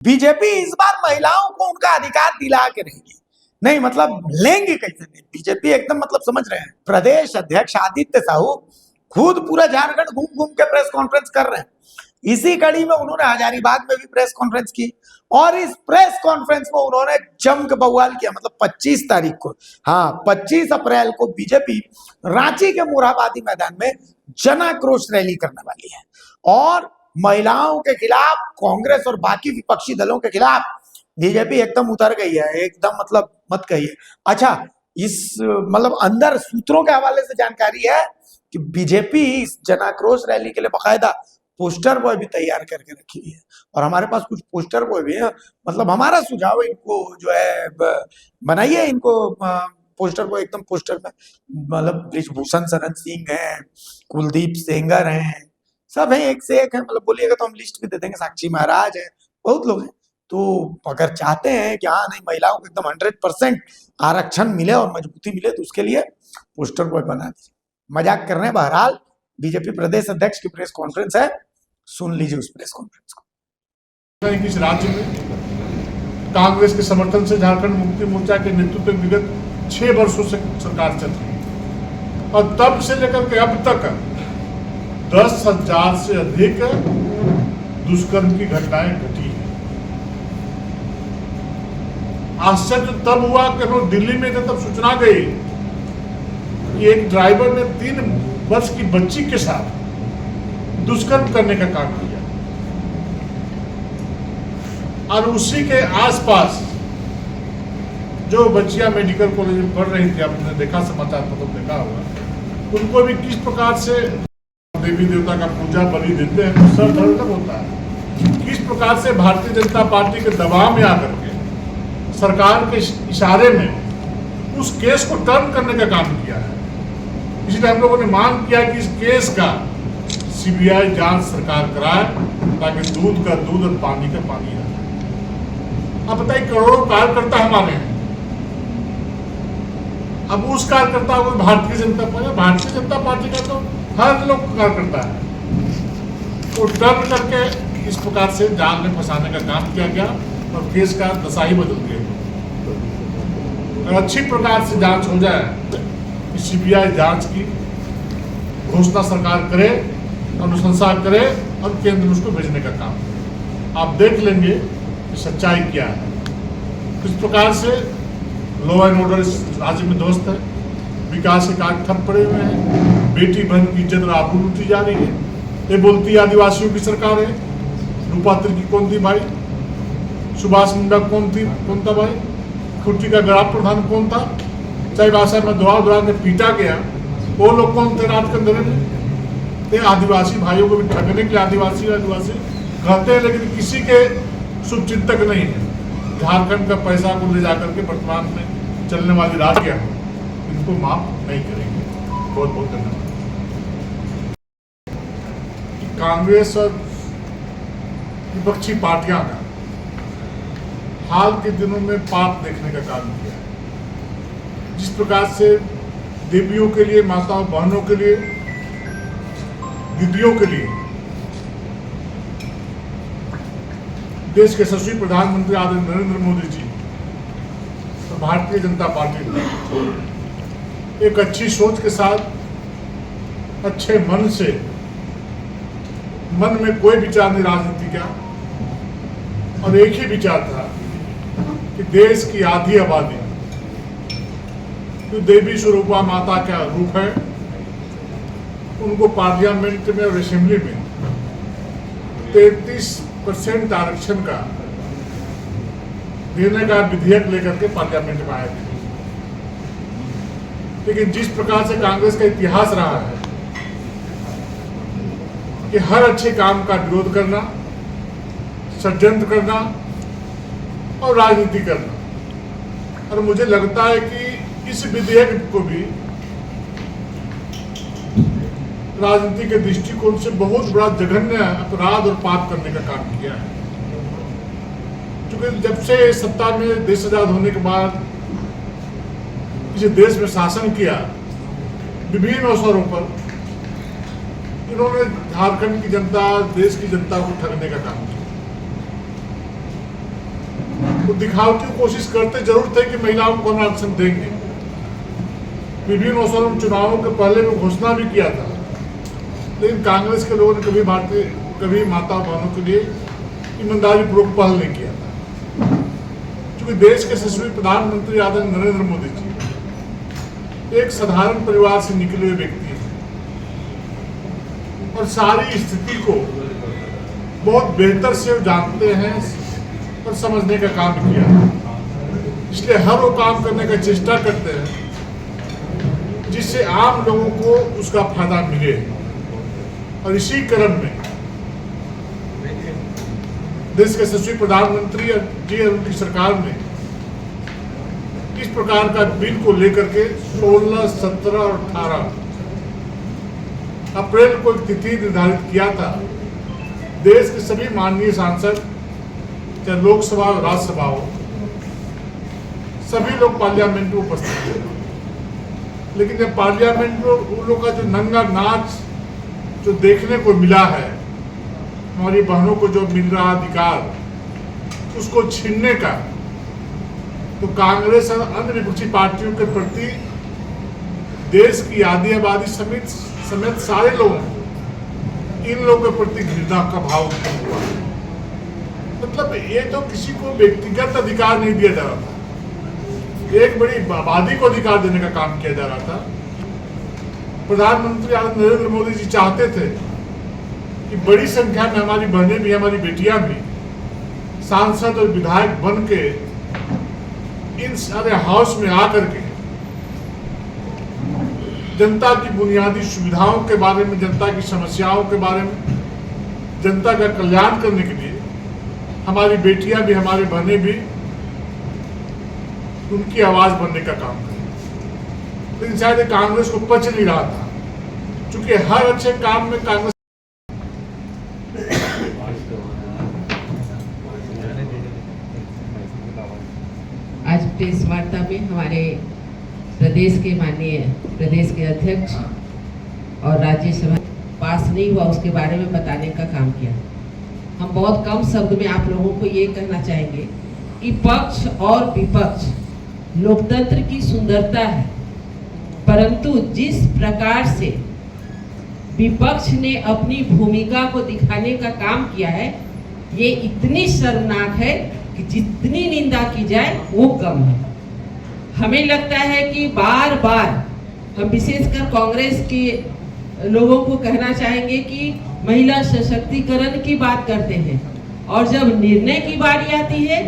BJP इस बार महिलाओं को उनका अधिकार दिला के रहेगी, नहीं मतलब लेंगे कैसे नहीं। बीजेपी एकदम मतलब समझ रहे हैं। प्रदेश अध्यक्ष आदित्य साहू खुद पूरा झारखंड घूम घूम के प्रेस कॉन्फ्रेंस कर रहे हैं। इसी कड़ी में उन्होंने हजारीबाग में भी प्रेस कॉन्फ्रेंस की और इस प्रेस कॉन्फ्रेंस में उन्होंने जम के बवाल किया। मतलब 25 तारीख को, हाँ 25 अप्रैल को बीजेपी रांची के मोरहाबादी मैदान में जन आक्रोश रैली करने वाली है और महिलाओं के खिलाफ, कांग्रेस और बाकी विपक्षी दलों के खिलाफ बीजेपी एकदम उतर गई है। एकदम मतलब मत कहिए। अच्छा, इस मतलब अंदर सूत्रों के हवाले से जानकारी है कि बीजेपी इस जन आक्रोश रैली के लिए बाकायदा पोस्टर बॉय भी तैयार करके रखी हुई है और हमारे पास कुछ पोस्टर बॉय भी है। मतलब हमारा सुझाव इनको जो है बनाइए, इनको पोस्टर बॉय एकदम पोस्टर में मतलब ब्रिजभूषण शरण सिंह है, कुलदीप सेंगर हैं, सब है, एक से एक है। मतलब बोलिएगा तो हम लिस्ट भी दे देंगे। साक्षी महाराज है, बहुत लोग हैं। तो अगर चाहते हैं कि हाँ नहीं महिलाओं को एकदम 100% आरक्षण मिले और मजबूती मिले तो उसके लिए पोस्टर बॉय बना दीजिए। मजाक कर रहे हैं। बहरहाल बीजेपी प्रदेश अध्यक्ष की प्रेस कॉन्फ्रेंस है, सुन लीजिए उस प्रेस कॉन्फ्रेंस को। इस राज्य में कांग्रेस के समर्थन से झारखंड मुक्ति मोर्चा के नेतृत्व में विगत 6 वर्षों से सरकार चल रही है और तब से लेकर के अब तक 10,000 से अधिक दुष्कर्म की घटनाएं घटी है। आश्चर्य तब हुआ कि लोग दिल्ली में थे तब सूचना गई कि एक ड्राइवर ने 3 वर्ष की बच्ची के साथ दुष्कर्म करने का काम किया और उसी के आसपास जो बच्चियां मेडिकल कॉलेज में पढ़ रही थी, आपने देखा समाचार पत्र देखा होगा, उनको भी किस प्रकार से देवी देवता का पूजा बलि देते हैं, तो सब धर्म होता है। किस प्रकार से भारतीय जनता पार्टी के दबाव में आकर के सरकार के इशारे में उस केस को टर्न करने का काम किया है। इसलिए हम लोगों ने मांग किया कि इस केस का सीबीआई जांच सरकार कराए ताकि दूध का दूध और पानी का पानी रहे। अब बताइए, करोड़ों कार्यकर्ता हमारे हैं, अब उस कार्यकर्ता को भारतीय जनता पार्टी का तो हर लोग कार्यकर्ता है, तो टर्न करके इस प्रकार से जाल में फंसाने का काम किया गया और केस का दशा ही बदल गया। अगर अच्छी प्रकार से जांच हो जाए, सीबीआई जांच की घोषणा सरकार करे, अनुशंसा करे और केंद्र में उसको भेजने का काम, आप देख लेंगे कि सच्चाई क्या है। किस प्रकार से लॉ एंड ऑर्डर इस राज्य में ध्वस्त है, विकास के कार्य ठप पड़े हुए हैं, बेटी बहन की इज्जत और आबरू लूटी जा रही है। ये बोलती आदिवासियों की सरकार है, रूपा तिर्की कौन थी भाई, सुभाष मुंडा कौन था भाई, खुट्टी का गड़ा प्रधान कौन था, चाहे भाषा में दोहरा के पीटा गया, वो लोग कौन थे रात के अंधेरे में। आदिवासी भाइयों को भी ठगने के लिए आदिवासी कहते हैं, लेकिन किसी के शुभचिंतक नहीं है। झारखंड का पैसा को ले जाकर के वर्तमान में चलने वाली राज्य इनको माफ नहीं करेंगे। बहुत बहुत धन्यवाद। कांग्रेस और विपक्षी पार्टियां का हाल के दिनों में पाप देखने का काम किया है। जिस प्रकार से देवियों के लिए, माताओं बहनों के लिए, दीदियों के लिए देश के यशस्वी प्रधानमंत्री आदरणीय नरेंद्र मोदी जी और भारतीय जनता पार्टी ने एक अच्छी सोच के साथ, अच्छे मन से, मन में कोई विचार नहीं राजनीति का, और एक ही विचार था कि देश की आधी आबादी जो देवी स्वरूपा माता का रूप है, उनको पार्लियामेंट में और असेंबली में 33% आरक्षण का देने का विधेयक लेकर के पार्लियामेंट में आए थे। लेकिन जिस प्रकार से कांग्रेस का इतिहास रहा है कि हर अच्छे काम का विरोध करना, षड्यंत्र करना और राजनीति करना, और मुझे लगता है कि इस विधेयक को भी राजनीति के दृष्टिकोण से बहुत बड़ा जघन्य अपराध और पाप करने का काम किया है। क्योंकि जब से सत्ता में देश आजाद होने के बाद इस देश में शासन किया, विभिन्न अवसरों पर इन्होंने झारखंड की जनता, देश की जनता को ठगने का काम किया। वो दिखावटी कोशिश करते जरूर थे कि महिलाओं को हम आरक्षण देंगे। विभिन्न अवसरों में चुनावों के पहले में घोषणा भी किया था, लेकिन कांग्रेस के लोगों ने कभी माता बहनों के लिए ईमानदारीपूर्वक पहल नहीं किया था। क्योंकि देश के यशस्वी प्रधानमंत्री आदरणीय नरेंद्र मोदी जी एक साधारण परिवार से निकले हुए व्यक्ति हैं और सारी स्थिति को बहुत बेहतर से जानते हैं और समझने का काम किया है। इसलिए हर वो काम करने का चेष्टा करते हैं जिससे आम लोगों को उसका फायदा मिले। और इसी क्रम में देश के यशस्वी प्रधानमंत्री जी और उनकी सरकार ने इस प्रकार का बिल को लेकर के 16, 17 और 18 अप्रैल को एक तिथि निर्धारित किया था। देश के सभी माननीय सांसद, चाहे लोकसभा और राज्यसभा हो, सभी लोग पार्लियामेंट में उपस्थित थे। लेकिन जब पार्लियामेंट में उन लोगों का जो नंगा नाच जो देखने को मिला है, हमारी बहनों को जो मिल रहा अधिकार उसको छीनने का, तो कांग्रेस और अन्य विपक्षी पार्टियों के प्रति देश की आधी आबादी समेत सारे लोगों को इन लोगों के प्रति घृणा का भाव उत्पन्न हुआ। मतलब ये तो किसी को व्यक्तिगत अधिकार नहीं दिया जा रहा था, एक बड़ी आबादी को अधिकार देने का काम किया जा रहा था। प्रधानमंत्री नरेंद्र मोदी जी चाहते थे कि बड़ी संख्या में हमारी बहनें भी, हमारी बेटियां भी सांसद और विधायक बन के इन सारे हाउस में आकर के जनता की बुनियादी सुविधाओं के बारे में, जनता की समस्याओं के बारे में, जनता का कल्याण करने के लिए हमारी बेटियां भी, हमारी बहनें भी उनकी आवाज बनने का काम करें। लेकिन शायद कांग्रेस को पच नहीं रहा था, क्योंकि हर अच्छे काम में कांग्रेस आज प्रेस वार्ता में हमारे प्रदेश के माननीय प्रदेश के अध्यक्ष और राज्यसभा पास नहीं हुआ उसके बारे में बताने का काम किया। हम बहुत कम शब्द में आप लोगों को ये कहना चाहेंगे कि पक्ष और विपक्ष लोकतंत्र की सुंदरता है, परंतु जिस प्रकार से विपक्ष ने अपनी भूमिका को दिखाने का काम किया है, ये इतनी शर्मनाक है कि जितनी निंदा की जाए वो कम है। हमें लगता है कि बार बार हम विशेषकर कांग्रेस के लोगों को कहना चाहेंगे कि महिला सशक्तिकरण की बात करते हैं, और जब निर्णय की बारी आती है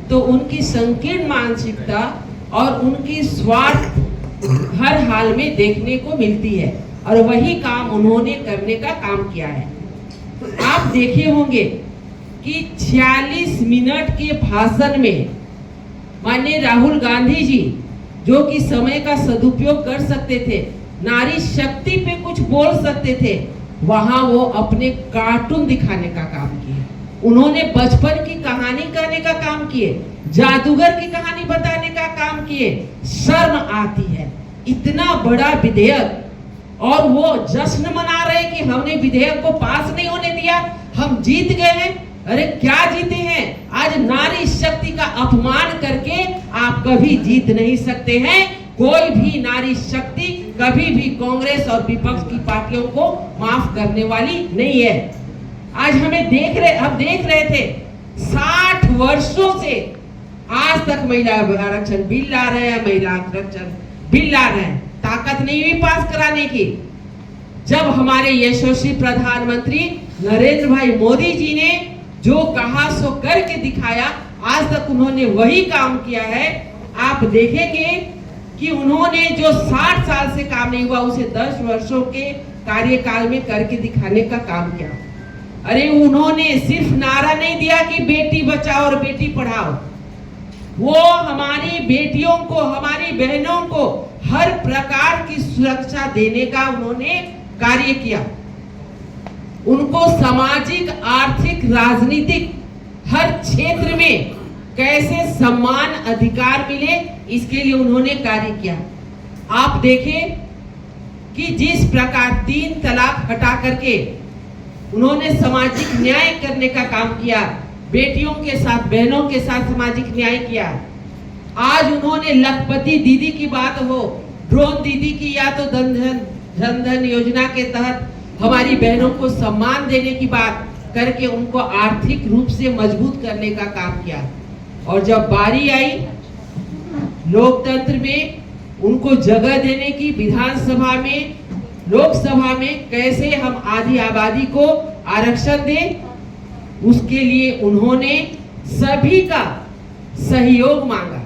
तो उनकी संकीर्ण मानसिकता और उनकी स्वार्थ हर हाल में देखने को मिलती है, और वही काम उन्होंने करने का काम किया है। आप देखे होंगे कि 46 मिनट के भाषण में माननीय राहुल गांधी जी, जो कि समय का सदुपयोग कर सकते थे, नारी शक्ति पे कुछ बोल सकते थे, वहां वो अपने कार्टून दिखाने का काम किए। उन्होंने बचपन की कहानी कहने का काम किए, जादूगर की कहानी बताने का काम किए। शर्म आती है, इतना बड़ा विधेयक, और वो जश्न मना रहे कि हमने विधेयक को पास नहीं होने दिया, हम जीत गए हैं। अरे क्या जीते हैं? आज नारी शक्ति का अपमान करके आप कभी जीत नहीं सकते हैं। कोई भी नारी शक्ति कभी भी कांग्रेस और विपक्ष की पार्टियों को माफ करने वाली नहीं है। आज हम देख रहे थे 60 वर्षों से आज तक महिला आरक्षण बिल ला रहे हैं, महिला आरक्षण बिल ला रहे हैं, ताकत नहीं हुई पास कराने की। जब हमारे यशस्वी प्रधानमंत्री नरेंद्र भाई मोदी जी ने जो कहा सो करके दिखाया, आज तक उन्होंने वही काम किया है। आप देखेंगे कि उन्होंने जो 60 साल से काम नहीं हुआ उसे 10 वर्षों के कार्यकाल में करके दिखाने का काम किया। अरे उन्होंने सिर्फ नारा नहीं दिया कि बेटी बचाओ और बेटी पढ़ाओ, वो हमारी बेटियों को, हमारी बहनों को हर प्रकार की सुरक्षा देने का उन्होंने कार्य किया। उनको सामाजिक, आर्थिक, राजनीतिक हर क्षेत्र में कैसे सम्मान, अधिकार मिले, इसके लिए उन्होंने कार्य किया। आप देखें कि जिस प्रकार 3 तलाक हटा करके उन्होंने सामाजिक न्याय करने का काम किया, बेटियों के साथ, बहनों के साथ सामाजिक न्याय किया। आज उन्होंने लखपति दीदी की बात हो, ड्रोन दीदी की, या तो जन धन योजना के तहत हमारी बहनों को सम्मान देने की बात करके उनको आर्थिक रूप से मजबूत करने का काम किया। और जब बारी आई लोकतंत्र में उनको जगह देने की, विधानसभा में, लोकसभा में कैसे हम आधी आबादी को आरक्षण दें, उसके लिए उन्होंने सभी का सहयोग मांगा।